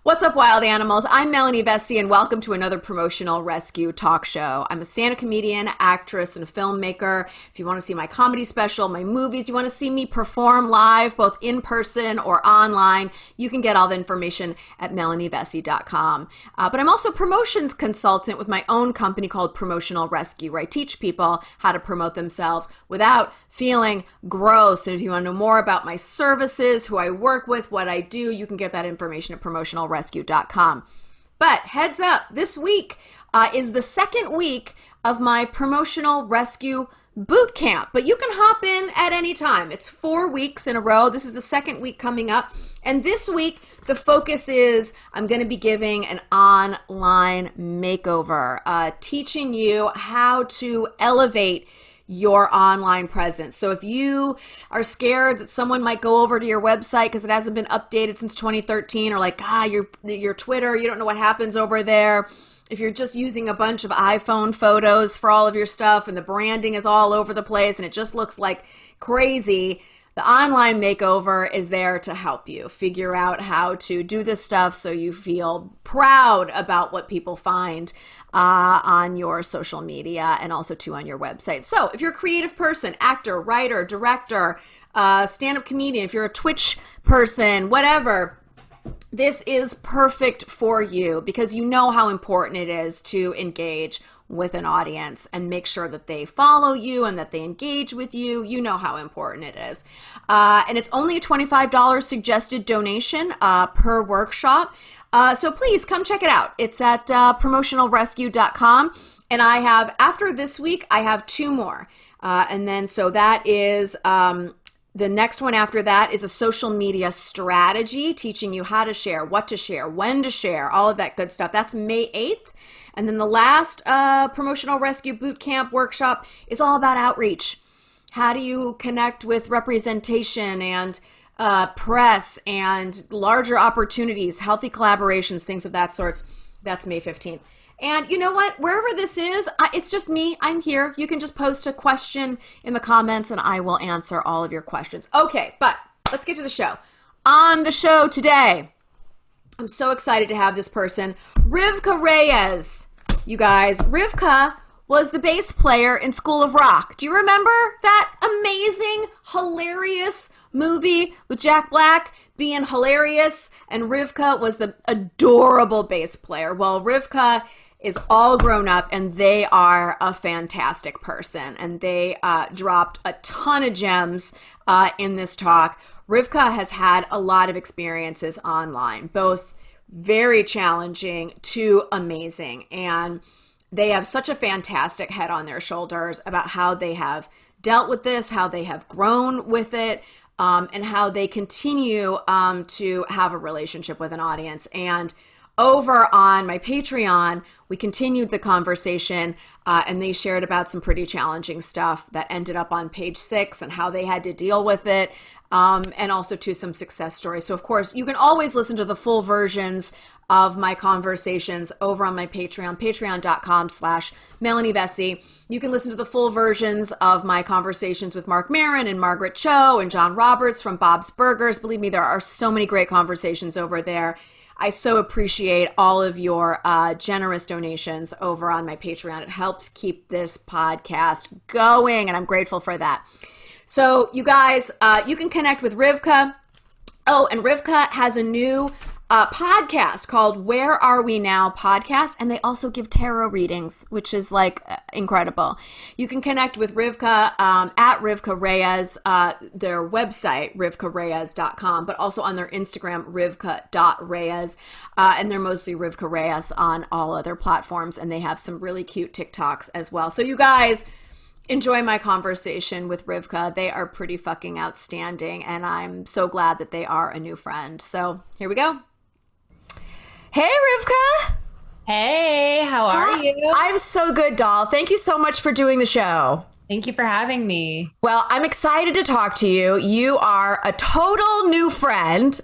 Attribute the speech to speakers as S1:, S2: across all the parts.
S1: What's up, wild animals? I'm Melanie Vesey, and welcome to another Promotional Rescue talk show. I'm a stand-up comedian, actress, and a filmmaker. If you want to see my comedy special, my movies, you want to see me perform live, both in person or online, you can get all the information at melanievesey.com. But I'm also a promotions consultant with my own company called Promotional Rescue, where I teach people how to promote themselves without feeling gross. And if you want to know more about my services, who I work with, what I do, you can get that information at promotionalrescue.com. But heads up, this week is the second week of my Promotional Rescue boot camp, but you can hop in at any time. It's 4 weeks in a row. This is the second week coming up. And this week, the focus is I'm going to be giving an online makeover, teaching you how to elevate your online presence. So if you are scared that someone might go over to your website because it hasn't been updated since 2013, or like, your Twitter, you don't know what happens over there. If you're just using a bunch of iPhone photos for all of your stuff and the branding is all over the place and it just looks like crazy, the online makeover is there to help you figure out how to do this stuff so you feel proud about what people find on your social media and also too on your website. So if you're a creative person, actor, writer, director, stand-up comedian, if you're a Twitch person, whatever, this is perfect for you because you know how important it is to engage with an audience and make sure that they follow you and that they engage with you. You know how important it is. And it's only a $25 suggested donation per workshop. So please come check it out. It's at promotionalrescue.com. And I have, after this week, I have 2 more. And then so that is... the next one after that is a social media strategy, teaching you how to share, what to share, when to share, all of that good stuff. That's May 8th. And then the last Promotional Rescue Bootcamp workshop is all about outreach. How do you connect with representation and press and larger opportunities, healthy collaborations, things of that sort? That's May 15th. And you know what? Wherever this is, it's just me. I'm here. You can just post a question in the comments and I will answer all of your questions. Okay, but let's get to the show. On the show today, I'm so excited to have this person, Rivkah Reyes. You guys, Rivkah was the bass player in School of Rock. Do you remember that amazing, hilarious movie with Jack Black being hilarious? And Rivkah was the adorable bass player. Well, Rivkah is all grown up and they are a fantastic person. And they dropped a ton of gems in this talk. Rivkah has had a lot of experiences online, both very challenging to amazing. And they have such a fantastic head on their shoulders about how they have dealt with this, how they have grown with it, and how they continue to have a relationship with an audience. And over on my Patreon, we continued the conversation and they shared about some pretty challenging stuff that ended up on page 6 and how they had to deal with it, and also to some success stories. So of course, you can always listen to the full versions of my conversations over on my Patreon, patreon.com/Melanie Vesey. You can listen to the full versions of my conversations with Mark Maron and Margaret Cho and John Roberts from Bob's Burgers. Believe me, there are so many great conversations over there. I so appreciate all of your generous donations over on my Patreon. It helps keep this podcast going, and I'm grateful for that. So you guys, you can connect with Rivkah. Oh, and Rivkah has a new podcast called Where Are We Now podcast, and they also give tarot readings, which is like incredible. You can connect with Rivkah at Rivkah Reyes, their website, rivkahreyes.com, but also on their Instagram, rivkah.reyes, and they're mostly Rivkah Reyes on all other platforms, and they have some really cute TikToks as well. So you guys, enjoy my conversation with Rivkah. They are pretty fucking outstanding, and I'm so glad that they are a new friend. So here we go. Hey, Rivkah.
S2: Hey, how are you?
S1: I'm so good, doll. Thank you so much for doing the show.
S2: Thank you for having me.
S1: Well, I'm excited to talk to you. You are a total new friend,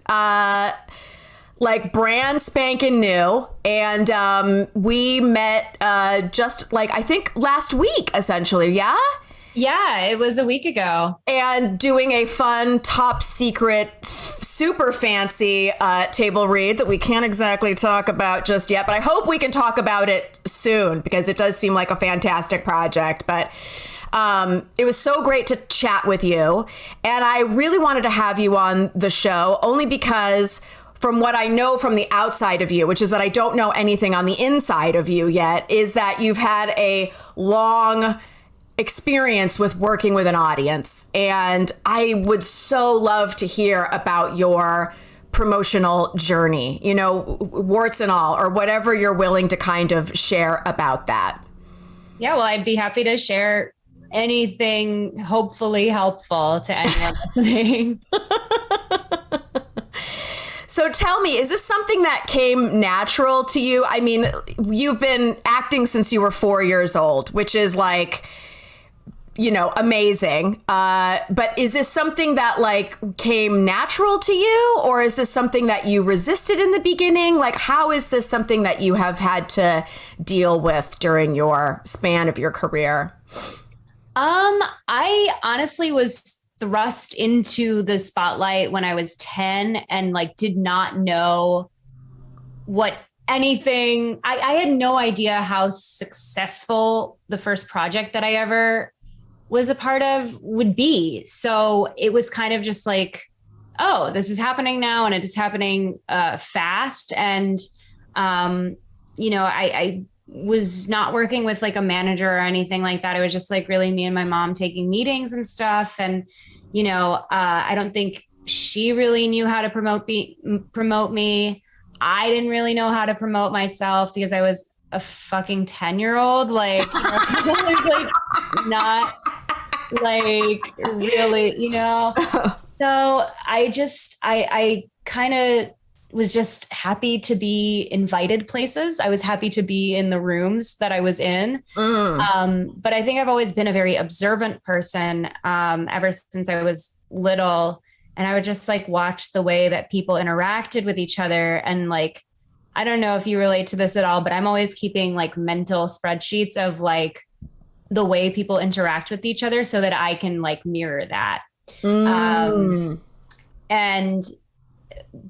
S1: like brand spanking new. And we met just like, I think last week, essentially. Yeah?
S2: Yeah, it was a week ago.
S1: And doing a fun top secret super fancy table read that we can't exactly talk about just yet, but I hope we can talk about it soon because it does seem like a fantastic project. But it was so great to chat with you. And I really wanted to have you on the show only because from what I know from the outside of you, which is that I don't know anything on the inside of you yet, is that you've had a long experience with working with an audience. And I would so love to hear about your promotional journey, you know, warts and all, or whatever you're willing to kind of share about that.
S2: Yeah, well, I'd be happy to share anything hopefully helpful to anyone listening.
S1: So tell me, is this something that came natural to you? I mean, you've been acting since you were 4 years old, which is like, you know, amazing. But is this something that like came natural to you, or is this something that you resisted in the beginning? Like, how is this something that you have had to deal with during your span of your career?
S2: I honestly was thrust into the spotlight when I was 10 and like did not know what anything. I had no idea how successful the first project that I ever was a part of would be. So it was kind of just like, oh, this is happening now and it is happening fast. And, you know, I was not working with like a manager or anything like that. It was just like really me and my mom taking meetings and stuff. And, you know, I don't think she really knew how to promote me. I didn't really know how to promote myself because I was a fucking 10-year-old. Like, you know, like not like really, you know. So I kind of was just happy to be invited places. I was happy to be in the rooms that I was in. But I think I've always been a very observant person ever since I was little. And I would just like watch the way that people interacted with each other. And like, I don't know if you relate to this at all, but I'm always keeping like mental spreadsheets of like the way people interact with each other so that I can like mirror that. And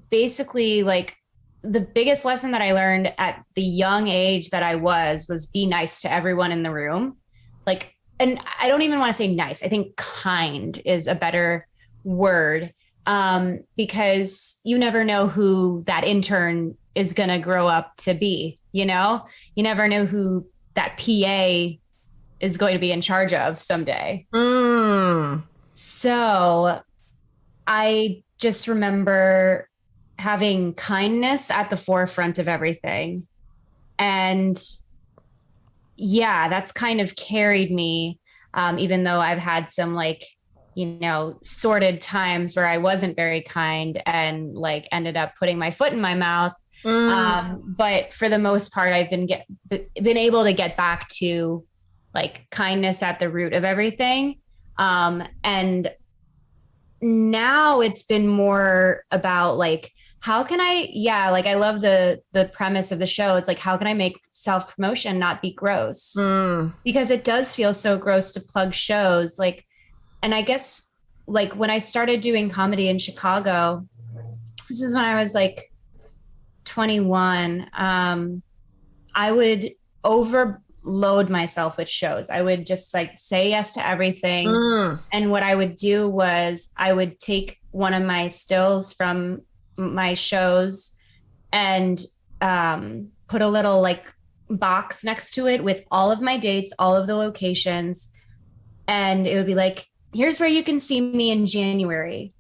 S2: basically like the biggest lesson that I learned at the young age that I was be nice to everyone in the room. Like, and I don't even want to say nice. I think kind is a better word, because you never know who that intern is going to grow up to be. You know, you never know who that PA is going to be in charge of someday. So I just remember having kindness at the forefront of everything. And yeah, that's kind of carried me, even though I've had some like, you know, sordid times where I wasn't very kind and like ended up putting my foot in my mouth. But for the most part, I've been able to get back to like kindness at the root of everything. And now it's been more about like, how can I, like, I love the premise of the show. It's like, how can I make self-promotion not be gross? Because it does feel so gross to plug shows. Like, and I guess like when I started doing comedy in Chicago, this is when I was like 21, I would overload myself with shows. I would just like say yes to everything. And what I would do was I would take one of my stills from my shows and put a little like box next to it with all of my dates, all of the locations. And it would be like, here's where you can see me in January.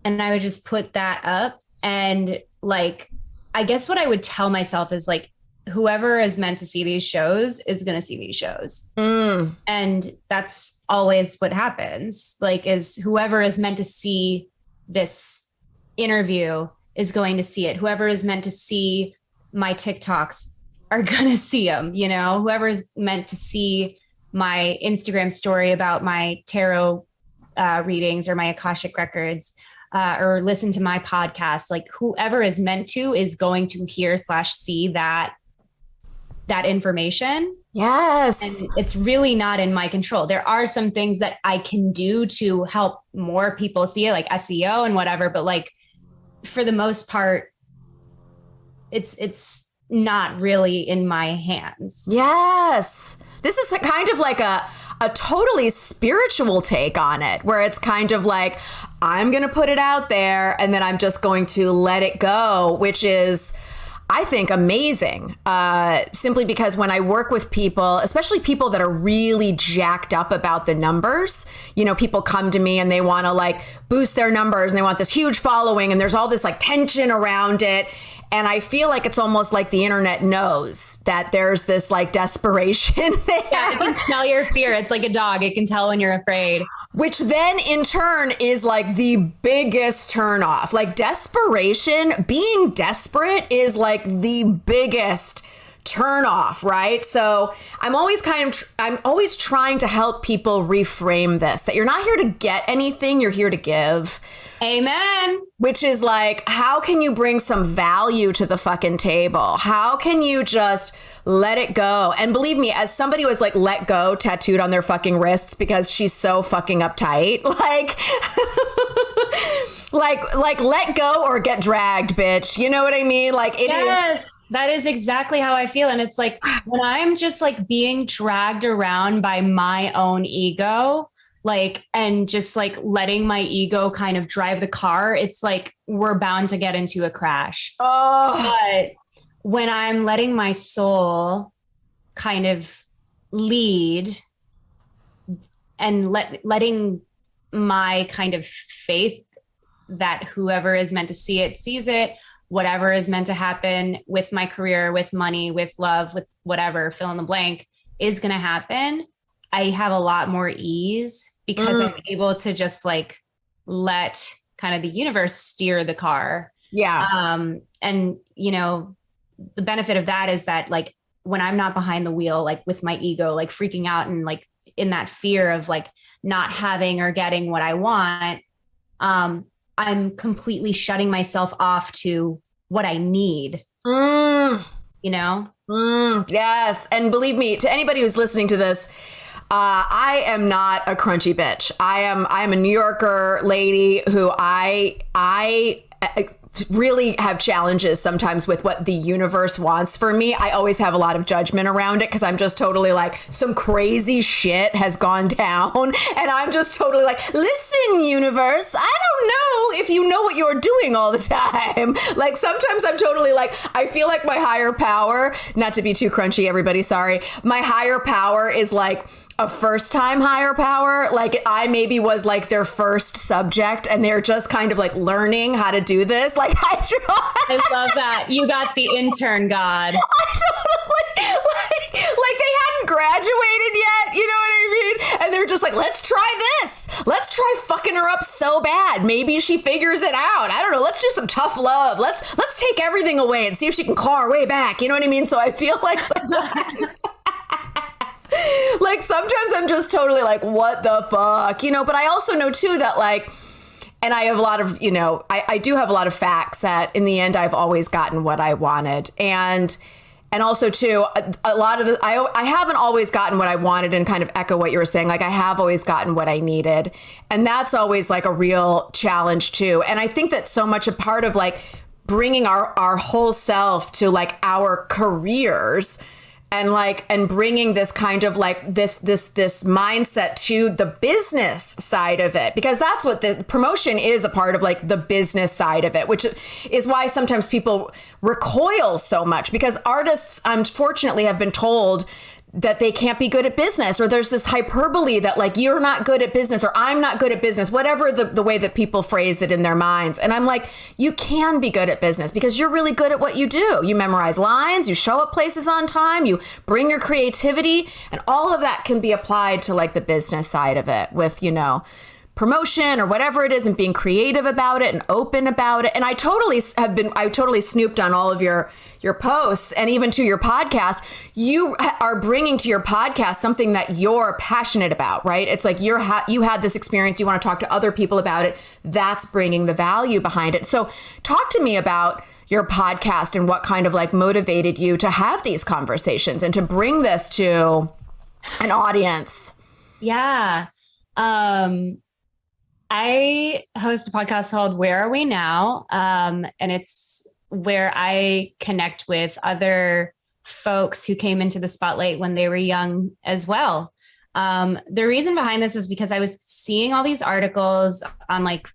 S2: And I would just put that up. And like, I guess what I would tell myself is like, whoever is meant to see these shows is going to see these shows. And that's always what happens. Like, is whoever is meant to see this interview is going to see it. Whoever is meant to see my TikToks are going to see them. You know, whoever is meant to see my Instagram story about my tarot readings or my Akashic records, or listen to my podcast, like whoever is meant to is going to hear/see that information.
S1: Yes.
S2: And it's really not in my control. There are some things that I can do to help more people see it, like SEO and whatever, but like for the most part, it's not really in my hands.
S1: Yes. This is a kind of like a totally spiritual take on it, where it's kind of like, I'm going to put it out there and then I'm just going to let it go, which is, I think, amazing. Simply because when I work with people, especially people that are really jacked up about the numbers, you know, people come to me and they want to like boost their numbers and they want this huge following and there's all this like tension around it. And I feel like it's almost like the internet knows that there's this like desperation there.
S2: Yeah, it can smell your fear. It's like a dog. It can tell when you're afraid.
S1: Which then in turn is like the biggest turnoff. Like desperation, being desperate is like the biggest turnoff, right? So I'm always trying to help people reframe this, that you're not here to get anything, you're here to give.
S2: Amen.
S1: Which is like, how can you bring some value to the fucking table? How can you just let it go? And believe me, as somebody who has like let go tattooed on their fucking wrists because she's so fucking uptight, like let go or get dragged, bitch. You know what I mean? Like it is.
S2: That is exactly how I feel. And it's like when I'm just like being dragged around by my own ego, like, and just like letting my ego kind of drive the car, it's like we're bound to get into a crash.
S1: Oh.
S2: But when I'm letting my soul kind of lead and letting my kind of faith that whoever is meant to see it sees it, whatever is meant to happen with my career, with money, with love, with whatever, fill in the blank, is going to happen, I have a lot more ease because I'm able to just like let kind of the universe steer the car.
S1: Yeah.
S2: And, you know, the benefit of that is that like when I'm not behind the wheel, like with my ego, like freaking out and like in that fear of like not having or getting what I want, I'm completely shutting myself off to what I need, you know?
S1: Yes. And believe me, to anybody who's listening to this, I am not a crunchy bitch. I am a New Yorker lady who I really have challenges sometimes with what the universe wants for me. I always have a lot of judgment around it because I'm just totally like, some crazy shit has gone down and I'm just totally like, listen, universe, I don't know if you know what you're doing all the time. Like sometimes I'm totally like, I feel like my higher power, not to be too crunchy, everybody, sorry. My higher power is like a first time higher power. Like I maybe was like their first subject and they're just kind of like learning how to do this. Like
S2: I love that. You got the intern god.
S1: I totally, like they hadn't graduated yet, you know what I mean? And they're just like, let's try this. Let's try fucking her up so bad. Maybe she figures it out. I don't know. Let's do some tough love. Let's take everything away and see if she can claw her way back. You know what I mean? So I feel like sometimes like sometimes I'm just totally like, what the fuck, you know? But I also know too that like, and I have a lot of, you know, I do have a lot of facts that in the end I've always gotten what I wanted. And also too, a lot of I haven't always gotten what I wanted, and kind of echo what you were saying. Like I have always gotten what I needed. And that's always like a real challenge too. And I think that's so much a part of like bringing our whole self to like our careers and bringing this kind of like this mindset to the business side of it, because that's what the promotion is, a part of like the business side of it, which is why sometimes people recoil so much, because artists unfortunately have been told that they can't be good at business, or there's this hyperbole that like, you're not good at business, or I'm not good at business, whatever the way that people phrase it in their minds. And I'm like, you can be good at business because you're really good at what you do. You memorize lines, you show up places on time, you bring your creativity, and all of that can be applied to like the business side of it with, you know, promotion or whatever it is, and being creative about it and open about it. And I totally snooped on all of your posts, and even to your podcast. You are bringing to your podcast something that you're passionate about, right? It's like you had this experience, you want to talk to other people about it. That's bringing the value behind it. So talk to me about your podcast and what kind of like motivated you to have these conversations and to bring this to an audience.
S2: Yeah. I host a podcast called Where Are We Now? And it's where I connect with other folks who came into the spotlight when they were young as well. The reason behind this was because I was seeing all these articles on like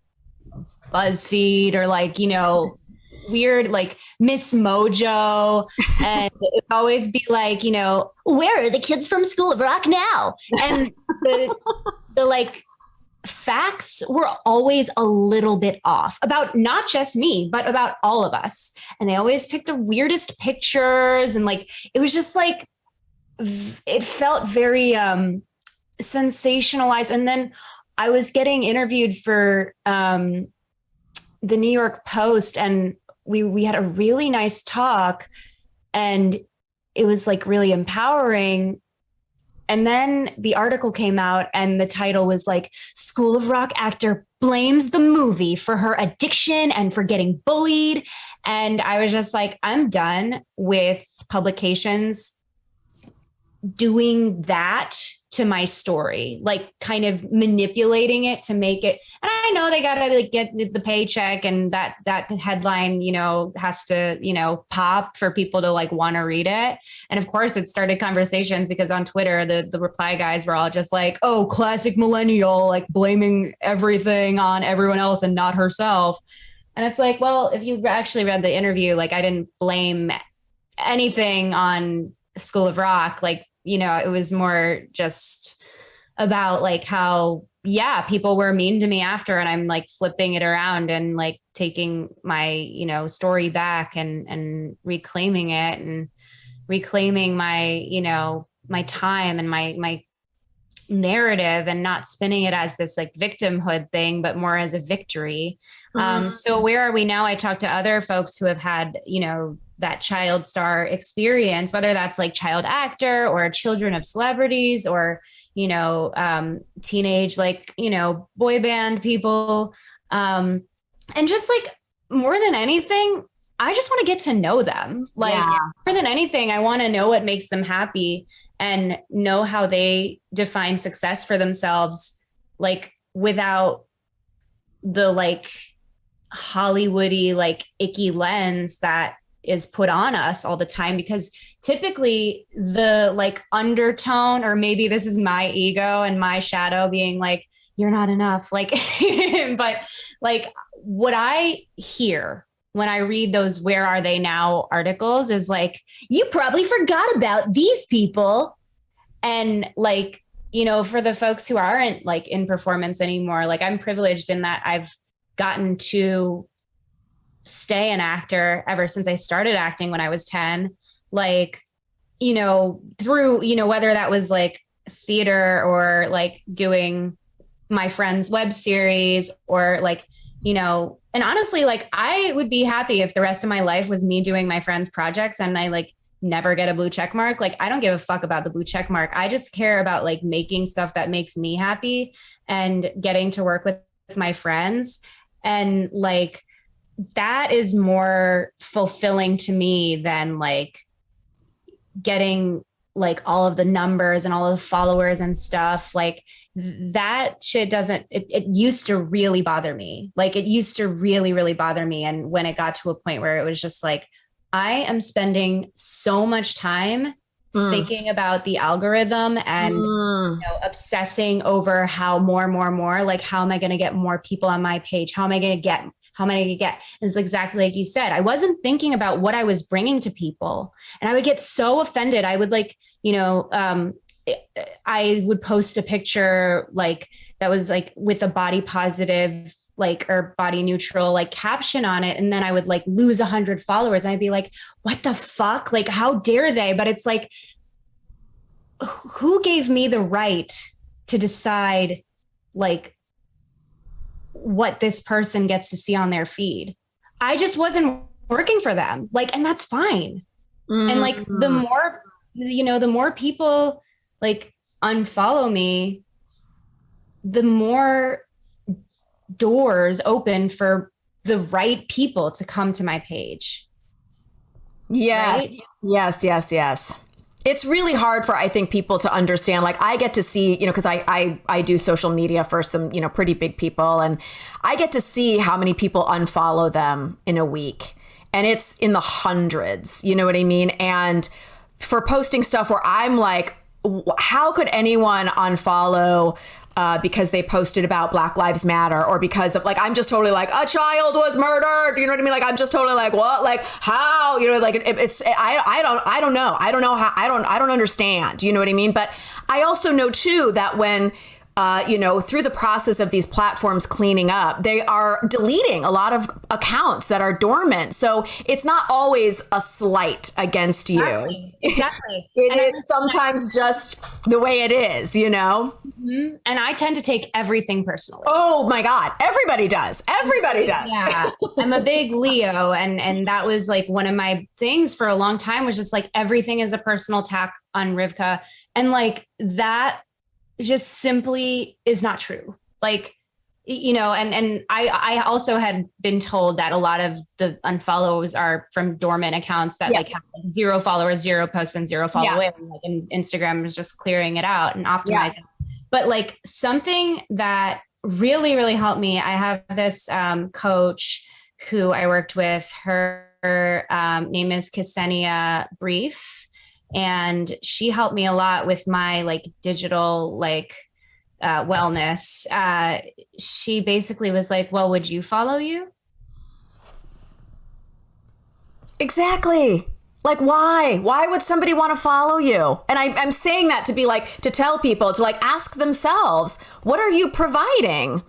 S2: BuzzFeed or like, weird like Miss Mojo. And it would always be like, where are the kids from School of Rock now? And the like facts were always a little bit off about not just me, but about all of us. And they always picked the weirdest pictures. And like, it was just like, it felt very sensationalized. And then I was getting interviewed for the New York Post, and we had a really nice talk, and it was like really empowering. And then the article came out and the title was like, School of Rock actor blames the movie for her addiction and for getting bullied. And I was just like, I'm done with publications doing that to my story, like kind of manipulating it to make it. And I know they got to like get the paycheck, and that headline, has to, pop for people to like want to read it. And of course it started conversations because on Twitter, the reply guys were all just like, oh, classic millennial, like blaming everything on everyone else and not herself. And it's like, well, if you actually read the interview, like I didn't blame anything on School of Rock. Like, it was more just about like how, people were mean to me after, and I'm like flipping it around and like taking my, story back and reclaiming it and reclaiming my, my time and my narrative, and not spinning it as this like victimhood thing, but more as a victory. So where are we now? I talked to other folks who have had, that child star experience, whether that's like child actor or children of celebrities or, teenage, like, boy band people. And just like more than anything, I just want to get to know them. Like more than anything, I want to know what makes them happy and know how they define success for themselves, like without the like Hollywoody, like icky lens that is put on us all the time. Because typically the like undertone, or maybe this is my ego and my shadow being like, you're not enough. Like, but like what I hear when I read those Where Are They Now articles is like, you probably forgot about these people. And like, for the folks who aren't like in performance anymore, like I'm privileged in that I've gotten to stay an actor ever since I started acting when I was 10, like, through, whether that was like theater or like doing my friend's web series or like, and honestly, like I would be happy if the rest of my life was me doing my friend's projects and I like never get a blue check mark. Like I don't give a fuck about the blue check mark. I just care about like making stuff that makes me happy and getting to work with my friends. And like, that is more fulfilling to me than like getting like all of the numbers and all of the followers and stuff. Like that shit it used to really bother me. Like it used to really, really bother me. And when it got to a point where it was just like, I am spending so much time thinking about the algorithm and obsessing over how more, like, how am I going to get more people on my page? How am I going to get? It's exactly like you said. I wasn't thinking about what I was bringing to people, and I would get so offended. I would like, I would post a picture like that was like with a body positive, like, or body neutral, like caption on it. And then I would like lose 100 followers. And I'd be like, what the fuck? Like, how dare they? But it's like, who gave me the right to decide like what this person gets to see on their feed? I just wasn't working for them. Like, and that's fine. And like the more people like unfollow me, the more doors open for the right people to come to my page.
S1: Yes.
S2: Right?
S1: Yes. It's really hard for, I think, people to understand. Like, I get to see, because I do social media for some, pretty big people, and I get to see how many people unfollow them in a week. And it's in the hundreds, you know what I mean? And for posting stuff where I'm like, how could anyone unfollow because they posted about Black Lives Matter, or because of, like, I'm just totally like, a child was murdered, you know what I mean? Like, I'm just totally like, what? Like, how? Like, I don't know. I don't know how. I don't understand. You know what I mean? But I also know too that when through the process of these platforms cleaning up, they are deleting a lot of accounts that are dormant. So it's not always a slight against you.
S2: Exactly.
S1: It is sometimes just the way it is,
S2: Mm-hmm. And I tend to take everything personally.
S1: Oh my God. Everybody does. Everybody does.
S2: Yeah. I'm a big Leo. And that was like one of my things for a long time, was just like, everything is a personal attack on Rivkah. And like, that just simply is not true. Like, and I also had been told that a lot of the unfollows are from dormant accounts that like have like 0 followers, 0 posts, and 0 followers. And Instagram is just clearing it out and optimizing. Yeah. But like, something that really, really helped me, I have this coach who I worked with. Her name is Ksenia Brief. And she helped me a lot with my like digital wellness. She basically was like, well, would you follow you?
S1: Exactly. Like, why? Why would somebody want to follow you? And I'm saying that to be like, to tell people to like ask themselves, what are you providing?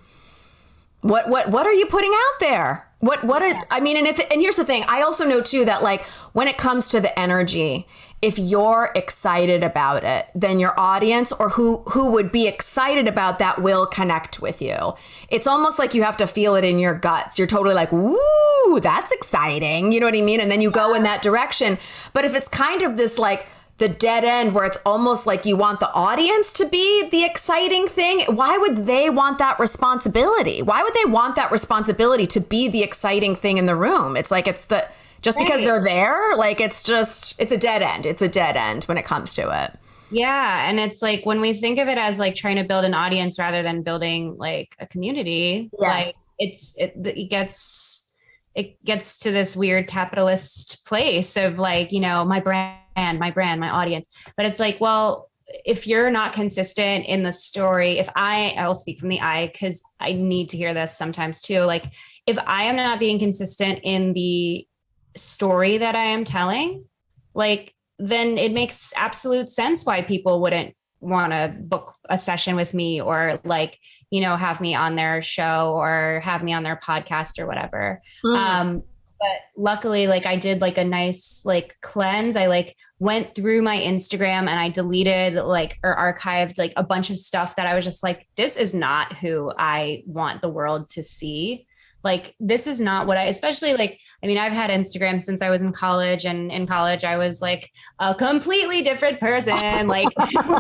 S1: What are you putting out there? And here's the thing. I also know too that like when it comes to the energy, if you're excited about it, then your audience, or who would be excited about that, will connect with you. It's almost like you have to feel it in your guts. You're totally like, woo, that's exciting. You know what I mean? And then you go in that direction. But if it's kind of this like the dead end where it's almost like you want the audience to be the exciting thing, why would they want that responsibility? Why would they want that responsibility to be the exciting thing in the room? It's like, just because they're there, like, it's a dead end. It's a dead end when it comes to it.
S2: Yeah. And it's like, when we think of it as like trying to build an audience rather than building like a community, like it gets to this weird capitalist place of like, my brand, my audience. But it's like, well, if you're not consistent in the story, I will speak from the I, because I need to hear this sometimes too. Like, if I am not being consistent in the story that I am telling, like, then it makes absolute sense why people wouldn't want to book a session with me, or like, have me on their show or have me on their podcast or whatever. But luckily, like, I did like a nice like cleanse. I like went through my Instagram and I deleted like, or archived like a bunch of stuff that I was just like, this is not who I want the world to see. Like, this is not what especially like, I've had Instagram since I was in college, and in college I was like a completely different person. Like,
S1: as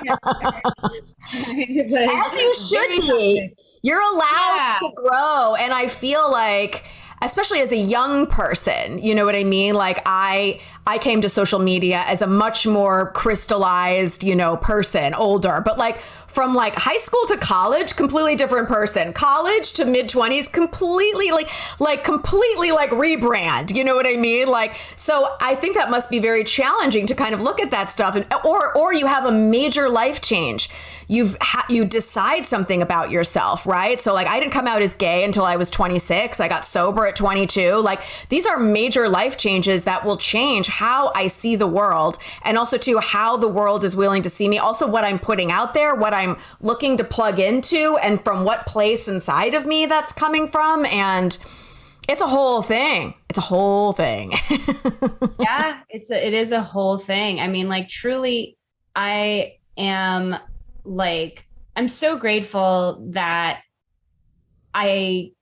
S1: you should be. You're allowed to grow. And I feel like, especially as a young person, you know what I mean? Like, I came to social media as a much more crystallized, person, older, but like from like high school to college, completely different person. College to mid 20s, completely completely rebrand. You know what I mean? Like, so I think that must be very challenging to kind of look at that stuff, and or you have a major life change. You decide something about yourself, right? So like, I didn't come out as gay until I was 26. I got sober at 22. Like, these are major life changes that will change how I see the world, and also too how the world is willing to see me. Also, what I'm putting out there, what I'm looking to plug into, and from what place inside of me that's coming from. And it's a whole thing. It's a whole thing.
S2: Yeah, it is a whole thing. Like, truly, I am like, I'm so grateful that I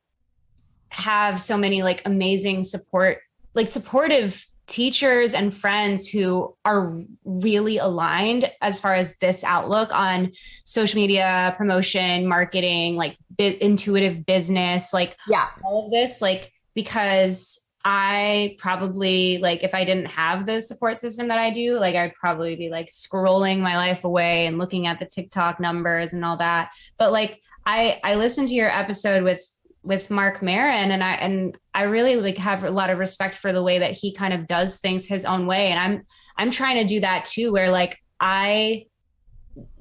S2: have so many like amazing supportive teachers and friends who are really aligned as far as this outlook on social media, promotion, marketing, like intuitive business, like all of this, like, because I probably like if I didn't have the support system that I do, like I'd probably be like scrolling my life away and looking at the TikTok numbers and all that. But like I listened to your episode with Mark Maron, and I really like have a lot of respect for the way that he kind of does things his own way. And I'm trying to do that too, where like I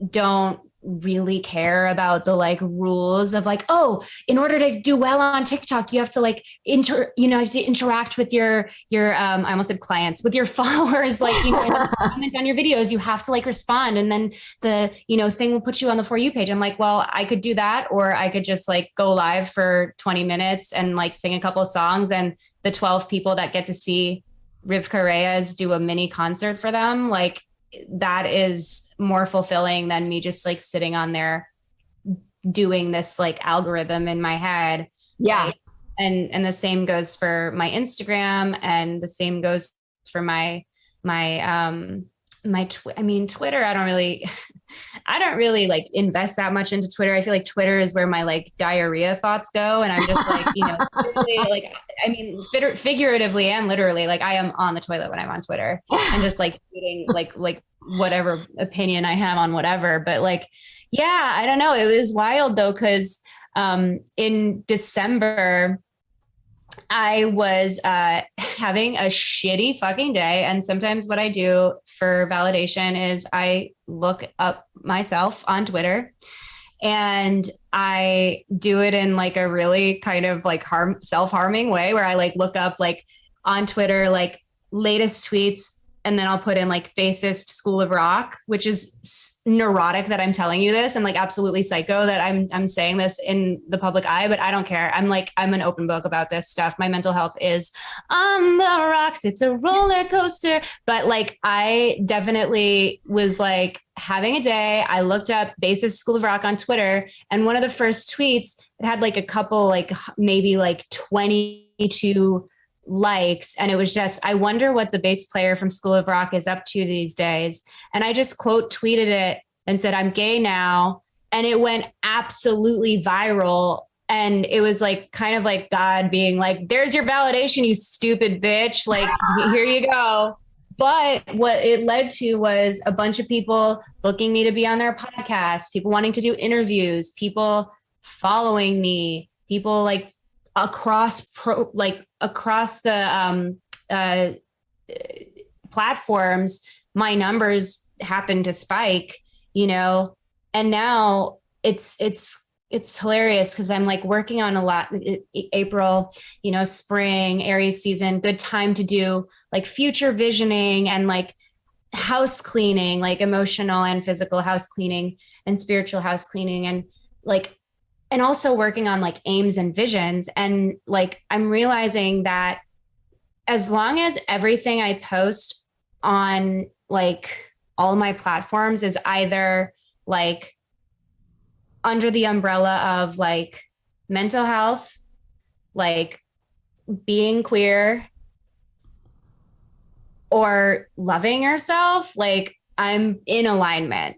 S2: don't really care about the like rules of like, oh, in order to do well on TikTok, you have to like interact with your I almost said clients, with your followers, like, comment on your videos, you have to like respond, and then the thing will put you on the For You page. I'm like, well, I could do that, or I could just like go live for 20 minutes and like sing a couple of songs, and the 12 people that get to see Rivkah Reyes do a mini concert for them, like that is more fulfilling than me just like sitting on there doing this like algorithm in my head.
S1: Yeah.
S2: Right? And the same goes for my Instagram, and the same goes for my Twitter. I don't really like invest that much into Twitter. I feel like Twitter is where my like diarrhea thoughts go. And I'm just like, like, figuratively and literally, like I am on the toilet when I'm on Twitter and just like eating like whatever opinion I have on whatever. But like, yeah, I don't know. It was wild though. 'Cause in December, I was having a shitty fucking day. And sometimes what I do for validation is I look up myself on Twitter, and I do it in like a really kind of like self-harming way, where I like look up like on Twitter, like latest tweets. And then I'll put in like bassist School of Rock, which is neurotic that I'm telling you this, and like absolutely psycho that I'm saying this in the public eye, but I don't care. I'm an open book about this stuff. My mental health is on the rocks. It's a roller coaster. But like I definitely was like having a day. I looked up bassist School of Rock on Twitter, and one of the first tweets, it had like a couple, like maybe like 22 likes, and it was just, I wonder what the bass player from School of Rock is up to these days. And I just quote tweeted it and said, I'm gay now, and it went absolutely viral. And it was like kind of like God being like, there's your validation, you stupid bitch, like here you go. But what it led to was a bunch of people booking me to be on their podcast, people wanting to do interviews, people following me, people like across the platforms. My numbers happen to spike, and now it's hilarious because I'm like working on a lot. April, spring, Aries season, good time to do like future visioning and like house cleaning, like emotional and physical house cleaning and spiritual house cleaning, and like, and also working on like aims and visions. And like, I'm realizing that as long as everything I post on like all my platforms is either like under the umbrella of like mental health, like being queer, or loving yourself, like I'm in alignment.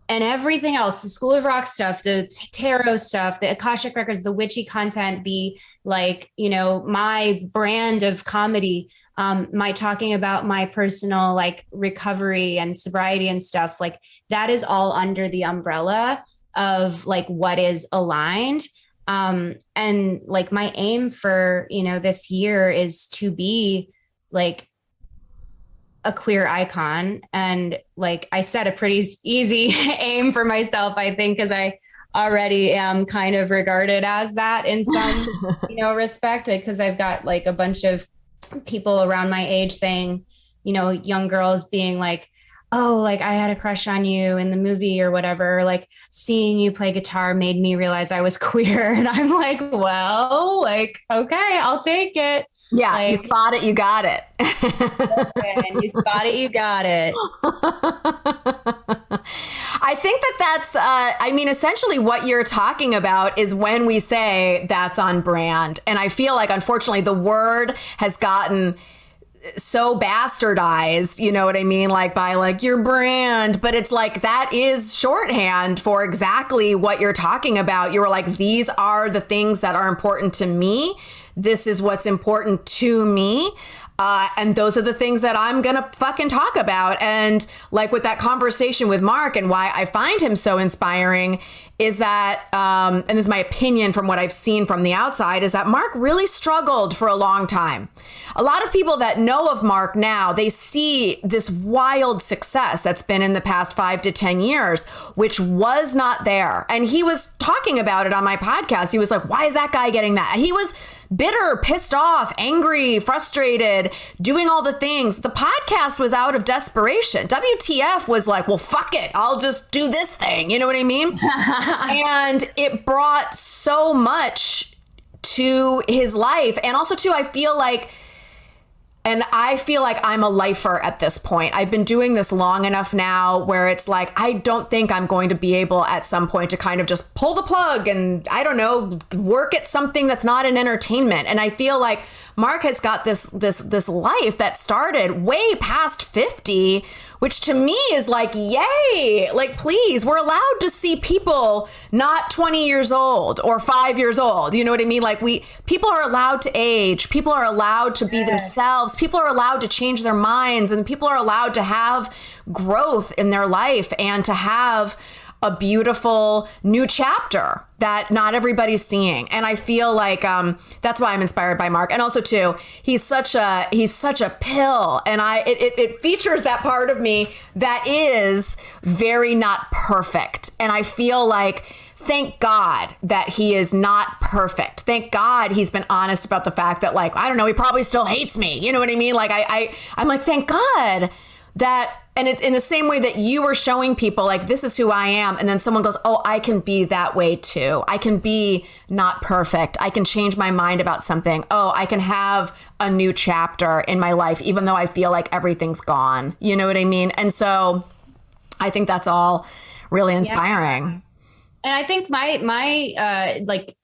S2: And everything else, the School of Rock stuff, the tarot stuff, the Akashic Records, the witchy content, the like, my brand of comedy, my talking about my personal like recovery and sobriety and stuff, like that is all under the umbrella of like what is aligned. And like my aim for, this year is to be like a queer icon. And like I set a pretty easy aim for myself, I think, because I already am kind of regarded as that in some respect, because I've got like a bunch of people around my age saying, young girls being like, oh, like I had a crush on you in the movie or whatever, like seeing you play guitar made me realize I was queer. And I'm like, well, like, okay, I'll take it.
S1: Yeah,
S2: like,
S1: you spot it, you got it.
S2: Listen, you spot it, you got it.
S1: I think that's, essentially what you're talking about is when we say that's on brand. And I feel like, unfortunately, the word has gotten so bastardized, you know what I mean? Like by like your brand, but it's like that is shorthand for exactly what you're talking about. You were like, these are the things that are important to me. This is what's important to me. And those are the things that I'm going to fucking talk about. And like with that conversation with Mark and why I find him so inspiring is that, and this is my opinion from what I've seen from the outside, is that Mark really struggled for a long time. A lot of people that know of Mark now, they see this wild success that's been in the past 5 to 10 years, which was not there. And he was talking about it on my podcast. He was like, why is that guy getting that? He was bitter, pissed off, angry, frustrated, doing all the things. The podcast was out of desperation. WTF was like, well, fuck it. I'll just do this thing. You know what I mean? And it brought so much to his life. And also too, I feel like I'm a lifer at this point. I've been doing this long enough now where it's like, I don't think I'm going to be able at some point to kind of just pull the plug and, I don't know, work at something that's not an entertainment. And I feel like Mark has got this life that started way past 50, which to me is like, yay, like, please, we're allowed to see people not 20 years old or 5 years old. You know what I mean? Like people are allowed to age. People are allowed to be themselves. People are allowed to change their minds, and people are allowed to have growth in their life and to have a beautiful new chapter that not everybody's seeing. And I feel like that's why I'm inspired by Mark. And also too, he's such a pill, and it features that part of me that is very not perfect. And I feel like, thank God that he is not perfect. Thank God he's been honest about the fact that, like, I don't know, he probably still hates me. You know what I mean? Like I'm like, thank God that. And it's in the same way that you were showing people, like, this is who I am. And then someone goes, oh, I can be that way too. I can be not perfect. I can change my mind about something. Oh, I can have a new chapter in my life, even though I feel like everything's gone. You know what I mean? And so I think that's all really inspiring.
S2: Yeah. And I think my like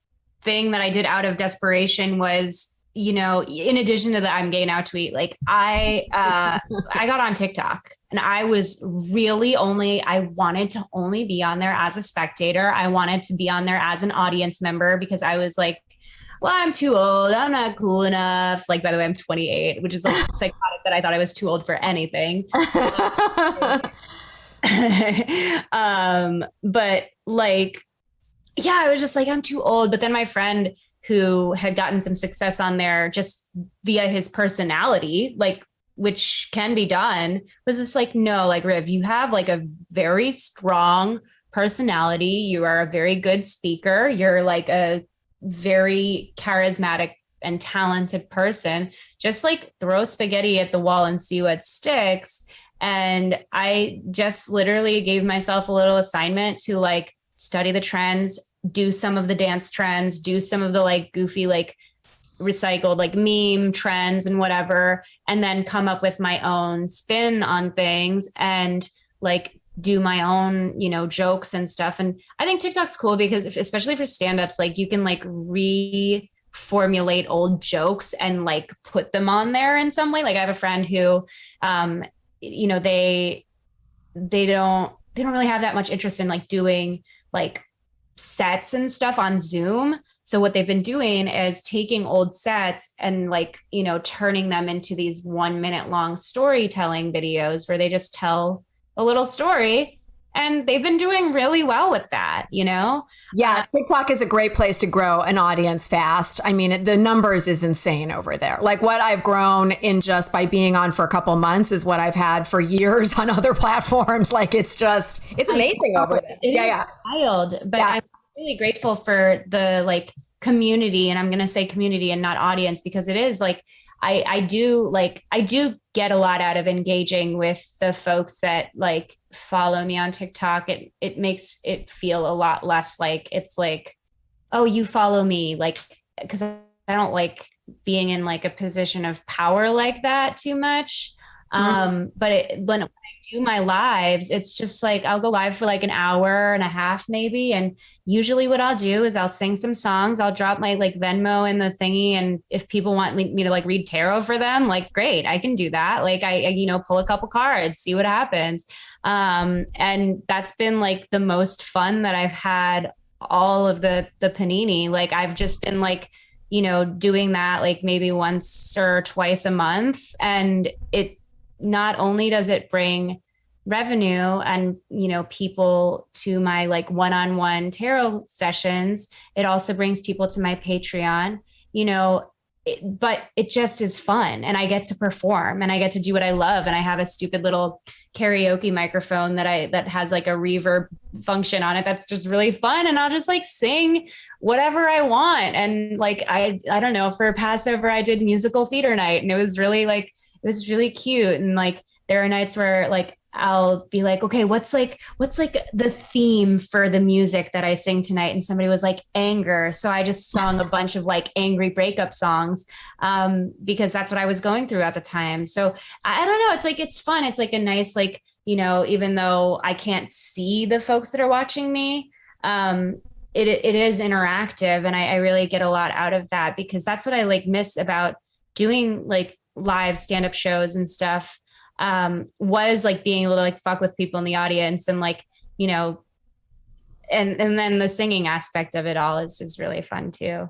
S2: thing that I did out of desperation was, you know, in addition to the I'm gay now tweet, like I got on TikTok, and I was really I wanted to only be on there as a spectator. I wanted to be on there as an audience member because I was like, well, I'm too old. I'm not cool enough. Like, by the way, I'm 28, which is like psychotic that I thought I was too old for anything. But like, yeah, I was just like, I'm too old. But then my friend who had gotten some success on there just via his personality, like, which can be done, was just like, no, like, Riv, you have like a very strong personality. You are a very good speaker. You're like a very charismatic and talented person. Just like throw spaghetti at the wall and see what sticks. And I just literally gave myself a little assignment to like study the trends, do some of the dance trends, do some of the like goofy, like recycled, like meme trends and whatever, and then come up with my own spin on things and like do my own, you know, jokes and stuff. And I think TikTok's cool because especially for stand-ups, like you can like reformulate old jokes and like put them on there in some way. Like I have a friend who, you know, they don't really have that much interest in like doing like sets and stuff on Zoom. So what they've been doing is taking old sets and like, you know, turning them into these 1 minute long storytelling videos where they just tell a little story. And they've been doing really well with that, you know?
S1: Yeah, TikTok is a great place to grow an audience fast. I mean, the numbers is insane over there. Like what I've grown in just by being on for a couple months is what I've had for years on other platforms. Like it's amazing over there.
S2: It's wild, but yeah. I'm really grateful for the like community, and I'm going to say community and not audience, because it is like, I do get a lot out of engaging with the folks that like follow me on TikTok. It makes it feel a lot less like it's like, oh, you follow me, like, because I don't like being in like a position of power like that too much. But when I do my lives, it's just like I'll go live for like an hour and a half maybe. And usually what I'll do is I'll sing some songs. I'll drop my like Venmo in the thingy. And if people want me to like read tarot for them, like great, I can do that. Like I pull a couple cards, see what happens. And that's been like the most fun that I've had all of the panini. Like I've just been like, doing that like maybe once or twice a month. And it not only does it bring revenue and, people to my like one-on-one tarot sessions, it also brings people to my Patreon, but it just is fun and I get to perform and I get to do what I love. And I have a stupid little karaoke microphone that has like a reverb function on it. That's just really fun. And I'll just like sing whatever I want. And like, I don't know, for Passover, I did musical theater night and it was really cute. And like, there are nights where like, I'll be like, okay, what's like the theme for the music that I sing tonight? And somebody was like anger. So I just sung a bunch of like angry breakup songs because that's what I was going through at the time. So I don't know. It's like, it's fun. It's like a nice, like, even though I can't see the folks that are watching me, it is interactive. And I really get a lot out of that because that's what I like miss about doing like live stand-up shows and stuff. Was like being able to like fuck with people in the audience and like, and then the singing aspect of it all is really fun too.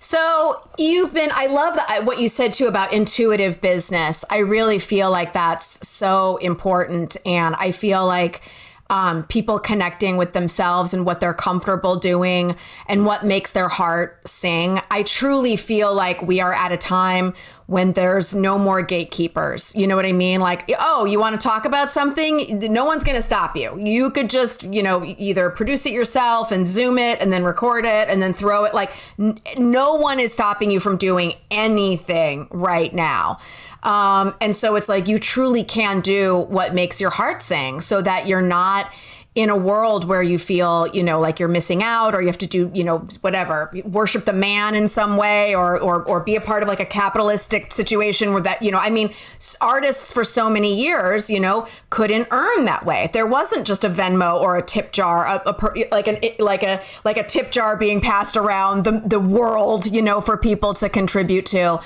S1: So I love what you said too about intuitive business. I really feel like that's so important. And I feel like people connecting with themselves and what they're comfortable doing and what makes their heart sing. I truly feel like we are at a time when there's no more gatekeepers. You know what I mean? Like, oh, you want to talk about something? No one's going to stop you. You could just, either produce it yourself and Zoom it and then record it and then throw it. Like no one is stopping you from doing anything right now. And so it's like you truly can do what makes your heart sing so that you're not in a world where you feel, like you're missing out or you have to do, whatever, worship the man in some way or be a part of like a capitalistic situation where that, artists for so many years, couldn't earn that way. There wasn't just a Venmo or a tip jar, like a tip jar being passed around the world, for people to contribute to.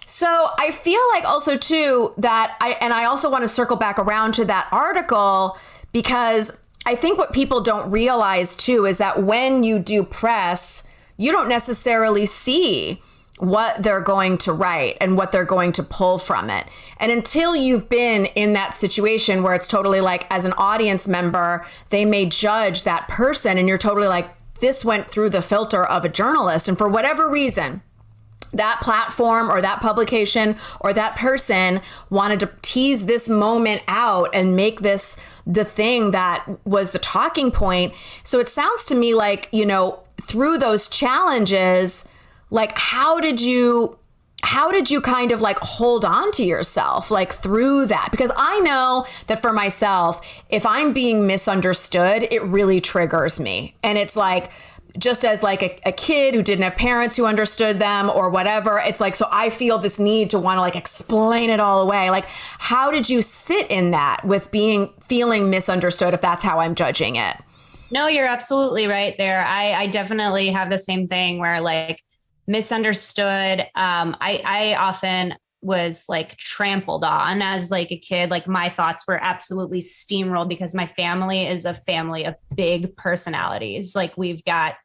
S1: So I feel like also too that I also want to circle back around to that article because I think what people don't realize too is that when you do press, you don't necessarily see what they're going to write and what they're going to pull from it. And until you've been in that situation where it's totally like as an audience member, they may judge that person and you're totally like, this went through the filter of a journalist. And for whatever reason, that platform or that publication or that person wanted to tease this moment out and make this the thing that was the talking point. So it sounds to me like, through those challenges, like how did you kind of like hold on to yourself like through that? Because I know that for myself, if I'm being misunderstood, it really triggers me. And it's like, just as like a kid who didn't have parents who understood them or whatever, it's like, so I feel this need to want to like explain it all away. Like, how did you sit in that with feeling misunderstood, if that's how I'm judging it?
S2: No, you're absolutely right there. I definitely have the same thing where like misunderstood. I often was like trampled on as like a kid. Like my thoughts were absolutely steamrolled because my family is a family of big personalities. Like we've got,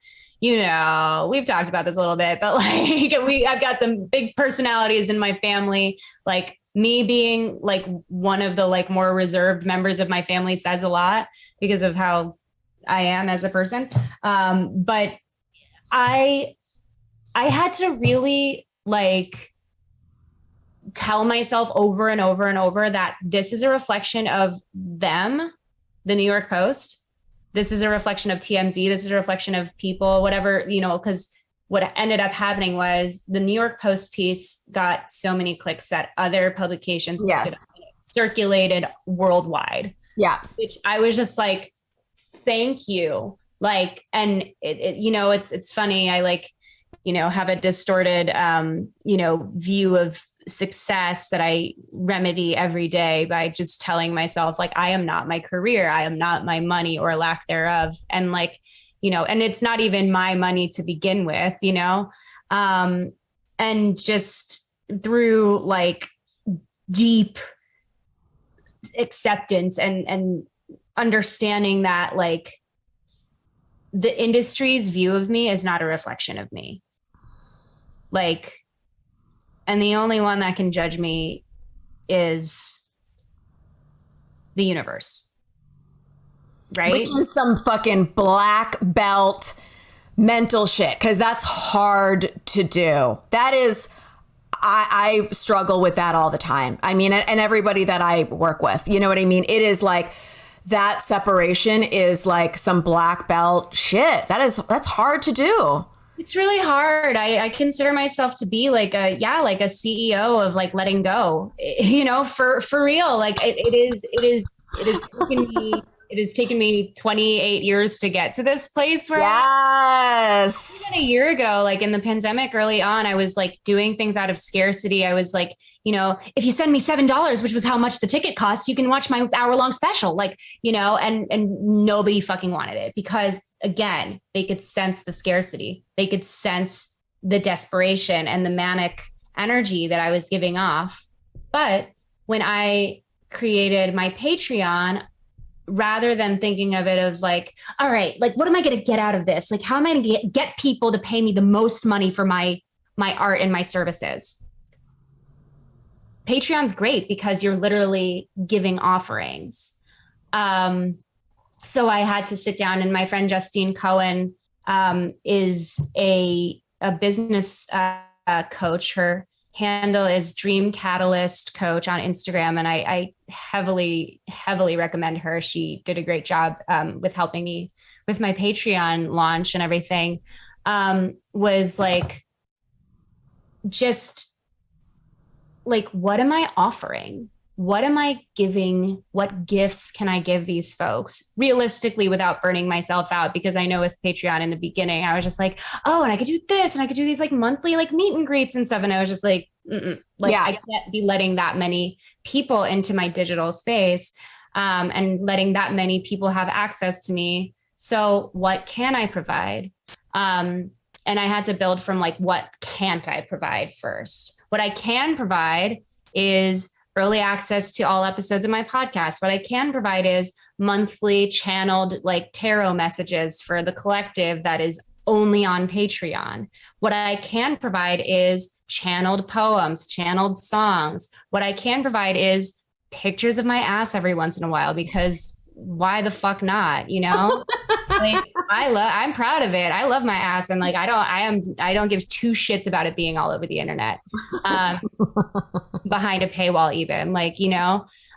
S2: we've talked about this a little bit, but like I've got some big personalities in my family. Like me being like one of the like more reserved members of my family says a lot because of how I am as a person. But I had to really like tell myself over and over and over that this is a reflection of them, the New York Post. This is a reflection of TMZ. This is a reflection of people, whatever, because what ended up happening was the New York Post piece got so many clicks that other publications circulated worldwide.
S1: Yeah.
S2: Which I was just like, thank you. Like, and it's funny. I like, have a distorted, view of success that I remedy every day by just telling myself, like, I am not my career. I am not my money or lack thereof. And like, and it's not even my money to begin with, and just through like deep acceptance and understanding that like the industry's view of me is not a reflection of me. Like, and the only one that can judge me is the universe. Right?
S1: Which is some fucking black belt mental shit, because that's hard to do. That is, I struggle with that all the time. I mean, and everybody that I work with, you know what I mean? It is like that separation is like some black belt shit. That's hard to do. It's
S2: really hard. I consider myself to be like a CEO of like letting go, for real. Like it has taken me 28 years to get to this place where
S1: yes.
S2: Even a year ago, like in the pandemic early on, I was like doing things out of scarcity. I was like, if you send me $7, which was how much the ticket cost, you can watch my hour-long special. Like, and nobody fucking wanted it because again, they could sense the scarcity. They could sense the desperation and the manic energy that I was giving off. But when I created my Patreon, rather than thinking of it as like, all right, like, what am I going to get out of this? Like, how am I going to get people to pay me the most money for my art and my services? Patreon's great because you're literally giving offerings. So I had to sit down, and my friend Justine Cohen is a business coach. Her handle is Dream Catalyst Coach on Instagram. And I heavily, heavily recommend her. She did a great job with helping me with my Patreon launch and everything. Was like, just like, what am I offering? What am I giving? What gifts can I give these folks realistically without burning myself out? Because I know with Patreon in the beginning, I was just like, oh, and I could do this and I could do these like monthly like meet and greets and stuff. And I was just like, I can't be letting that many people into my digital space and letting that many people have access to me. So what can I provide? And I had to build from like, what can't I provide first? What I can provide is early access to all episodes of my podcast. What I can provide is monthly channeled like tarot messages for the collective that is only on Patreon. What I can provide is channeled poems, channeled songs. What I can provide is pictures of my ass every once in a while, because why the fuck not? Like I'm proud of it. I love my ass. And like, I don't give two shits about it being all over the internet, behind a paywall even, like,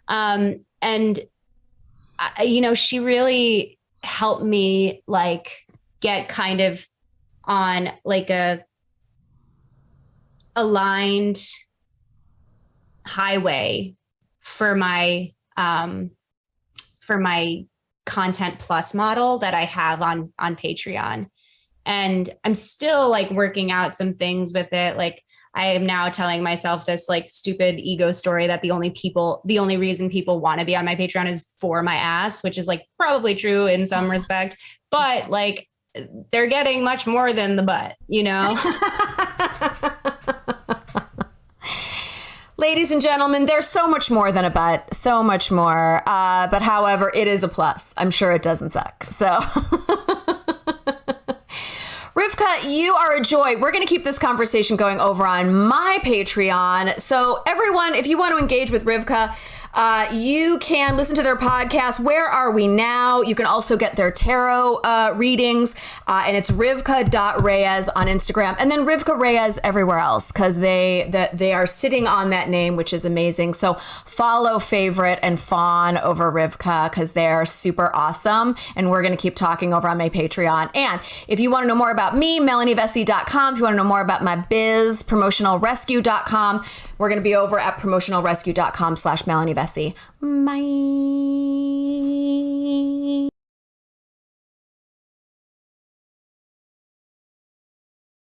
S2: and she really helped me like get kind of on like a aligned highway for my content plus model that I have on Patreon. And I'm still like working out some things with it. Like I am now telling myself this like stupid ego story that the only reason people want to be on my Patreon is for my ass, which is like probably true in some respect, but like they're getting much more than the butt,
S1: Ladies and gentlemen, there's so much more than a butt, so much more. But however, it is a plus. I'm sure it doesn't suck. So Rivkah, you are a joy. We're going to keep this conversation going over on my Patreon. So everyone, if you want to engage with Rivkah, you can listen to their podcast, Where Are We Now? You can also get their tarot readings, and it's Rivkah.Reyes on Instagram, and then Rivkah Reyes everywhere else, because they are sitting on that name, which is amazing. So follow, favorite, and fawn over Rivkah, because they're super awesome, and we're going to keep talking over on my Patreon. And if you want to know more about me, MelanieVesey.com. If you want to know more about my biz, PromotionalRescue.com. We're going to be over at PromotionalRescue.com/Melanie Vesey. Bye.